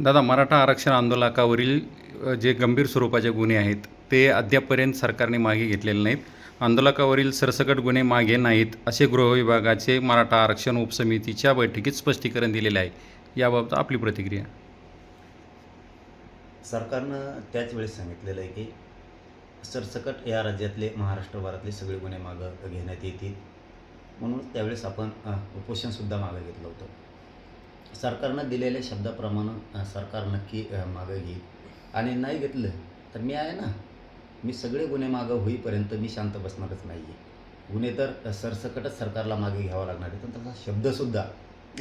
दादा, मराठा आरक्षण आंदोलकावरील जे गंभीर स्वरूपाचे गुन्हे आहेत ते अद्यापपर्यंत सरकारने मागे घेतलेले नाहीत. आंदोलकावरील सरसकट गुन्हे मागे नाहीत असे गृह विभागाचे मराठा आरक्षण उपसमितीच्या बैठकीत स्पष्टीकरण दिलेले आहे. याबाबत आपली प्रतिक्रिया. सरकारनं त्याच वेळेस सांगितलेलं आहे की सरसकट या राज्यातले महाराष्ट्रभरातले सगळे गुन्हे मागं घेण्यात येतील, म्हणून त्यावेळेस आपण उपोषणसुद्धा मागं घेतलं होतं. सरकारनं दिलेल्या शब्दाप्रमाणे सरकार नक्की मागं घेईल आणि नाही घेतलं तर मी आहे ना, मी सगळे गुन्हे मागं होईपर्यंत मी शांत बसणारच नाही आहे. गुन्हे तर सरसकटच सरकारला मागे घ्यावा लागणार आहे, पण तसा शब्दसुद्धा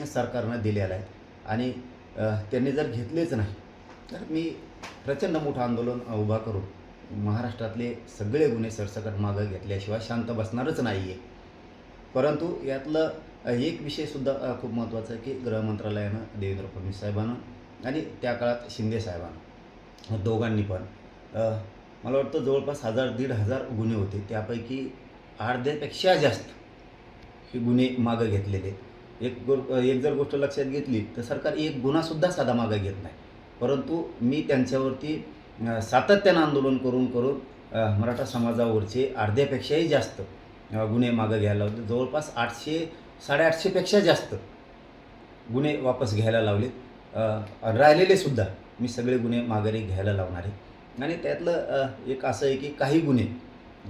सरकारनं दिलेला आहे आणि त्यांनी जर घेतलेच नाही तर मी प्रचंड मोठं आंदोलन उभा करून महाराष्ट्रातले सगळे गुन्हे सरसकट मागं घेतल्याशिवाय शांत बसणारच नाही आहे. परंतु यातलं एक विषयसुद्धा खूप महत्त्वाचा आहे की गृहमंत्रालयानं देवेंद्र फडणवीस साहेबांना आणि त्या काळात शिंदे साहेबांना दोघांनी पण मला वाटतं जवळपास 1000-1500 गुन्हे होते, त्यापैकी अर्ध्यापेक्षा जास्त हे गुन्हे मागं घेतलेले. एक जर गोष्ट लक्षात घेतली तर सरकार एक गुन्हासुद्धा साधा मागं घेत नाही, परंतु मी त्यांच्यावरती सातत्यानं आंदोलन करून मराठा समाजावरचे अर्ध्यापेक्षाही जास्त गुन्हे मागं घ्यायला लावले. जवळपास 800-850पेक्षा जास्त गुन्हे वापस घ्यायला लावलेत. राहिलेलेसुद्धा मी सगळे गुन्हे माघारी घ्यायला लावणार आहे. आणि त्यातलं एक असं आहे की काही गुन्हे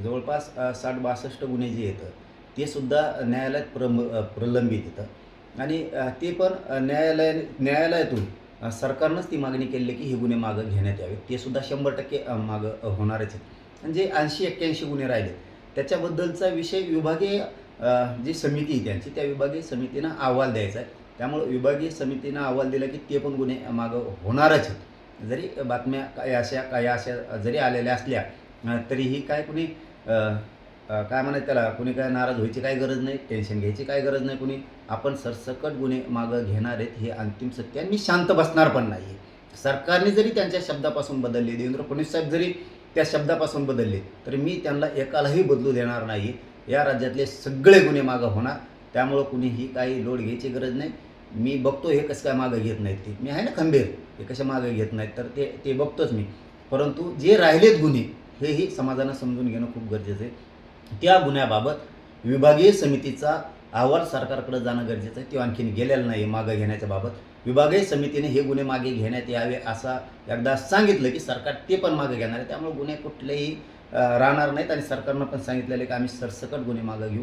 जवळपास 60-62 गुन्हे जे येतं ते सुद्धा न्यायालयात प्रलंबित येतं आणि ते पण न्यायालयातून सरकारनंच ती मागणी केली की हे गुन्हे मागं घेण्यात यावेत. ते सुद्धा 100% मागं होणारच आहेत. म्हणजे 80-81 गुन्हे राहिले त्याच्याबद्दलचा विषय विभागीय जी समिती आहे त्यांची, त्या विभागीय समितीनं अहवाल द्यायचा आहे. त्यामुळं विभागीय समितीनं अहवाल दिला की ते पण गुन्हे मागं होणारच आहेत. जरी बातम्या काय अशा जरी आलेल्या असल्या तरीही काय कुणी काय म्हणायचं त्याला, कुणी काय नाराज व्हायची काही गरज नाही, टेन्शन घ्यायची काही गरज नाही. कुणी आपण सरसकट गुन्हे मागं घेणार आहेत हे अंतिम सत्य, आणि मी शांत बसणार पण नाही आहे. सरकारने जरी त्यांच्या शब्दापासून बदलले, देवेंद्र फडणवीस साहेब जरी त्या शब्दापासून बदलले, तर मी त्यांना एकालाही बदलू देणार नाही. या राज्यातले सगळे गुन्हे मागं होणार, त्यामुळं कुणीही काही लोड घ्यायची गरज नाही. मी बघतो हे कसं काय मागं घेत नाहीत ते, मी आहे ना खंबीर, हे कशा मागं घेत नाहीत तर ते बघतोच मी. परंतु जे राहिलेत गुन्हे हेही समाजानं समजून घेणं खूप गरजेचं आहे. त्या गुन्ह्याबाबत विभागीय समितीचा अहवाल सरकारकडे जाणं गरजेचं आहे. तो आणखीन गेलेला नाही मागं घेण्याच्या बाबत. विभागीय समितीने हे गुन्हे मागे घेण्यात यावे असं एकदा सांगितलं की सरकार ते पण मागं घेणार आहे. त्यामुळे गुन्हे कुठलेही राहणार नाहीत आणि सरकारनं पण सांगितलेलं आहे की आम्ही सरसकट गुन्हे मागं घेऊ.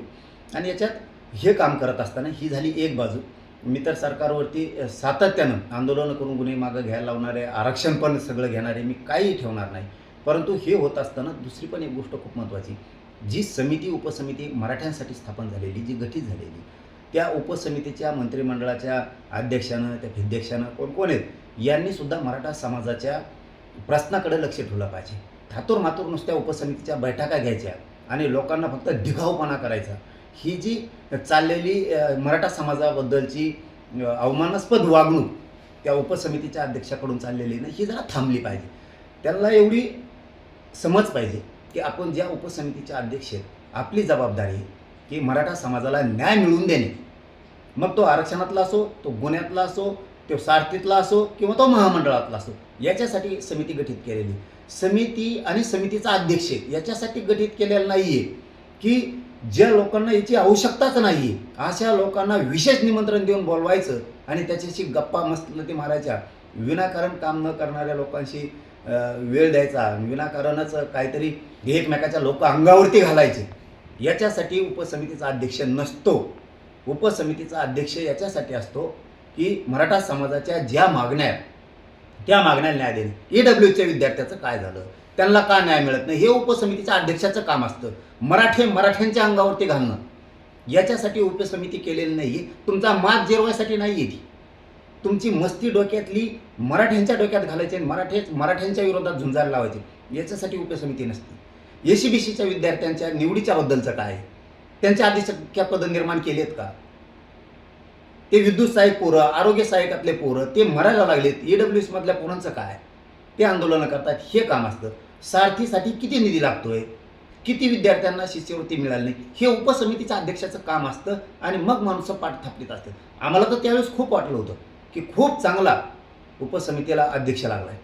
आणि याच्यात हे काम करत असताना ही झाली एक बाजू. मी तर सरकारवरती सातत्यानं आंदोलनं करून गुन्हे मागं घ्यायला लावणारे, आरक्षण पण सगळं घेणारे, मी काहीही ठेवणार नाही. परंतु हे होत असताना दुसरी पण एक गोष्ट खूप महत्त्वाची, जी समिती उपसमिती मराठ्यांसाठी स्थापन झालेली, जी गठीत झालेली, त्या उपसमितीच्या मंत्रिमंडळाच्या अध्यक्षानं, त्या भिध्यक्षानं कोण आहेत यांनीसुद्धा मराठा समाजाच्या प्रश्नाकडे लक्ष ठेवलं पाहिजे. थातूरमातूर नुसत्या उपसमितीच्या बैठका घ्यायच्या आणि लोकांना फक्त दिखाऊपणा करायचा, ही जी चाललेली मराठा समाजाबद्दलची अवमानास्पद वागणूक त्या उपसमितीच्या अध्यक्षाकडून चाललेली ना, ही जरा थांबली पाहिजे. त्यांना एवढी समज पाहिजे की आपण ज्या उपसमितीच्या अध्यक्ष आहेत, आपली जबाबदारी आहे की मराठा समाजाला न्याय मिळवून देणे. मग तो आरक्षणातला असो, तो गुन्ह्यातला असो, तो सारथीतला असो किंवा तो महामंडळातला असो, याच्यासाठी समिती गठीत केलेली. समिती आणि समितीचा अध्यक्ष याच्यासाठी गठीत केलेलं नाही आहे की ज्या लोकांना याची आवश्यकताच नाही आहे अशा लोकांना विशेष निमंत्रण देऊन बोलवायचं आणि त्याच्याशी गप्पा मस्तलती मारायच्या. विनाकारण काम न करणाऱ्या लोकांशी वेळ द्यायचा, विनाकारणच काहीतरी एकमेकाच्या लोक अंगावरती घालायचे, याच्यासाठी उपसमितीचा अध्यक्ष नसतो. उपसमितीचा अध्यक्ष याच्यासाठी असतो की मराठा समाजाच्या ज्या मागण्या आहेत त्या मागण्याला न्याय देणे. EWच्या विद्यार्थ्याचं काय झालं, त्यांना का न्याय मिळत नाही, हे उपसमितीच्या अध्यक्षाचं काम असतं. मराठ्यांच्या अंगावरती घालणं याच्यासाठी उपसमिती केलेली नाही. तुमचा मात जिरवायसाठी नाही आहे ती. तुमची मस्ती डोक्यातली मराठ्यांच्या डोक्यात घालायची आणि मराठ्यांच्या विरोधात झुंजायला लावायची, याच्यासाठी उपसमिती नसते. SCBCच्या विद्यार्थ्यांच्या निवडीच्या बद्दलचं काय, त्यांच्या आधी पदं निर्माण केलेत का? ते विद्युत सहाय्यक पोरं, आरोग्य सहाय्यकातले पोरं ते मरायला लागलेत, EWS मधल्या पोरांचं काय, ते आंदोलनं करतात, हे काम असतं. सारथीसाठी किती निधी लागतोय, किती विद्यार्थ्यांना शिष्यवृत्ती मिळाली नाही, हे उपसमितीचं अध्यक्षाचं काम असतं आणि मग माणसं पाठ थापलीत असतात. आम्हाला तर त्यावेळेस खूप वाटलं होतं की खूप चांगला उपसमितीला अध्यक्ष लागला आहे.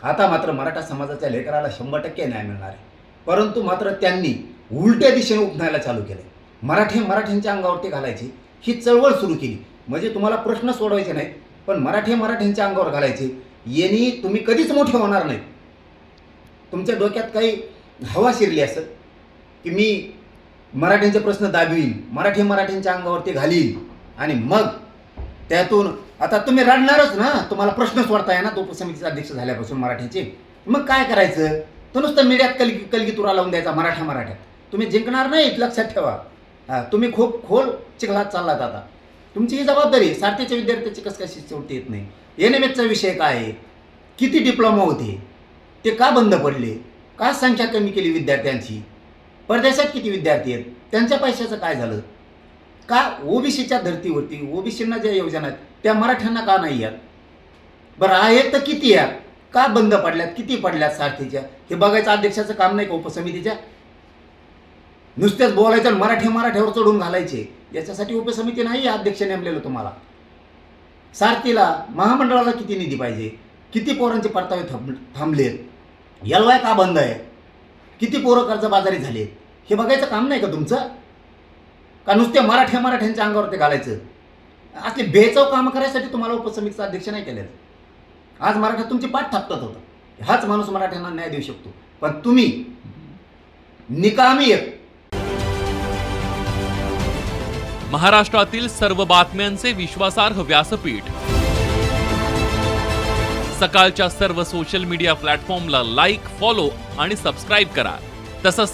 आता मात्र मराठा समाजाच्या लेकराला 100% न्याय मिळणार आहे. परंतु मात्र त्यांनी उलट्या दिशेने उपनायला चालू केलं. मराठ्यांच्या अंगावरती घालायची ही चळवळ सुरू केली. म्हणजे तुम्हाला प्रश्न सोडवायचे नाहीत, पण मराठ्यांच्या अंगावर घालायचे. यांनी तुम्ही कधीच मोठे होणार नाहीत. तुमच्या डोक्यात काही हवा शिरली असेल की मी मराठ्यांचे प्रश्न दाबील, मराठ्यांच्या अंगावरती घालील आणि मग त्यातून आता तुम्ही रडणारच ना. तुम्हाला प्रश्न सोडताय ना तो उपसमितीचा अध्यक्ष झाल्यापासून मराठ्याचे. मग काय करायचं? तो नुसतं मीडियात कलगी तुरा लावून द्यायचा मराठ्यात. तुम्ही जिंकणार नाहीत, लक्षात ठेवा. तुम्ही खूप खोल चिखलात चाललात आता. तुमची ही जबाबदारी. सारथीच्या विद्यार्थ्याची कसं काय शिष्यवृत्ती येत नाही? NMHचा विषय काय आहे? किती डिप्लोमा होते? ते का बंद पडले? का संख्या कमी केली विद्यार्थ्यांची? परदेशात किती विद्यार्थी आहेत? त्यांच्या पैशाचं काय झालं? का ओबीसीच्या धर्तीवरती ओबीसींना ज्या योजना आहेत त्या मराठ्यांना का नाही आहेत? बरं आहेत तर किती आहेत? का बंद पडल्यात? किती पडल्यात सारथीच्या? हे बघायचं अध्यक्षाचं काम नाही का उपसमितीच्या? नुसतेच बोलायचं आणि मराठ्यावर चढून घालायचे. याच्यासाठी उपसमिती नाही अध्यक्ष नेमलेलं तुम्हाला. सारथीला महामंडळाला किती निधी पाहिजे? किती पोरांचे परतावे थांबलेत? LY का बंद आहे? किती पोरं कर्जबाजारी झालेत? हे बघायचं काम नाही का तुमचं? का नुसते मराठ्यांच्या अंगावर ते घालायचं? असले बेचव कामं करायसाठी तुम्हाला उपसमितीचा अध्यक्ष नाही केलेलं. आज मराठा तुमची पाठ थापतात होता. हाच माणूस मराठ्यांना न्याय देऊ शकतो. पण तुम्ही निकामी एक. महाराष्ट्रातील सर्व बातम्यांचे विश्वासार्ह व्यासपीठ. सकाळच्या सर्व सोशल मीडिया प्लॅटफॉर्मला लाईक, फॉलो आणि सबस्क्राईब करा. तसंच